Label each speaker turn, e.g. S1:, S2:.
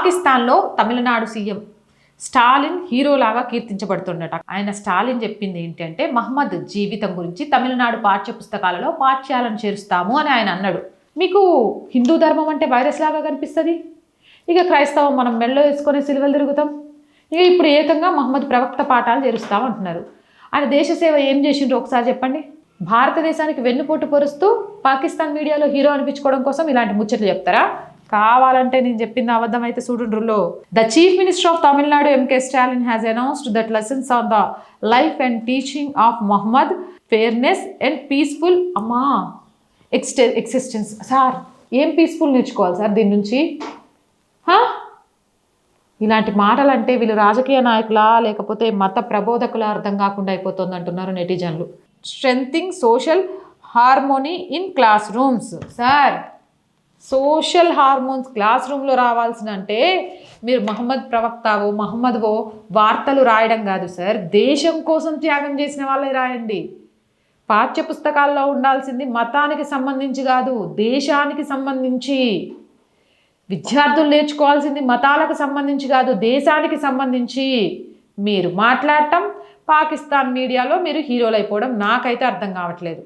S1: పాకిస్తాన్లో తమిళనాడు సీఎం స్టాలిన్ హీరోలాగా కీర్తించబడుతుండట. ఆయన స్టాలిన్ చెప్పింది ఏంటంటే మహమ్మద్ జీవితం గురించి తమిళనాడు పాఠ్య పుస్తకాలలో పాఠ్యాలను చేరుస్తాము అని ఆయన అన్నాడు. మీకు హిందూ ధర్మం అంటే వైరస్ లాగా కనిపిస్తుంది. ఇక క్రైస్తవం మనం మెళ్ళో వేసుకొని సిలువలు తిరుగుతాం. ఇక ఇప్పుడు ఏకంగా మహమ్మద్ ప్రవక్త పాఠాలు చేరుస్తాం అంటున్నారు. ఆయన దేశ సేవ ఏం చేసిండ్రో ఒకసారి చెప్పండి. భారతదేశానికి వెన్నుపోటు పొరుస్తూ పాకిస్తాన్ మీడియాలో హీరో అనిపించుకోవడం కోసం ఇలాంటి ముచ్చట్లు చెప్తారా? కావాలంటే నేను చెప్పింది అబద్ధం అయితే చూడుండ్రులో. The chief minister of Tamil Nadu MK Stalin has announced that lessons on the life and teaching of Mohammed fairness and peaceful existence. Sir ఏం పీస్ఫుల్ నేర్చుకోవాలి సార్ దీని నుంచి? ఇలాంటి మాటలు అంటే వీళ్ళు రాజకీయ నాయకులా లేకపోతే మత ప్రబోధకుల అర్థం కాకుండా అయిపోతుంది అంటున్నారు నెటిజన్లు. Strengthening social harmony in class rooms. Sir social hormones class రూమ్లో రావాల్సిన అంటే మీరు మహమ్మద్ ప్రవక్తవో మహమ్మద్వో వార్తలు రాయడం కాదు సార్, దేశం కోసం త్యాగం చేసిన వాళ్ళే రాయండి. పాఠ్య పుస్తకాల్లో ఉండాల్సింది మతానికి సంబంధించి కాదు, దేశానికి సంబంధించి. విద్యార్థులు నేర్చుకోవాల్సింది మతాలకు సంబంధించి కాదు, దేశానికి సంబంధించి. మీరు మాట్లాడటం, పాకిస్తాన్ మీడియాలో మీరు హీరోలు అయిపోవడం నాకైతే అర్థం కావట్లేదు.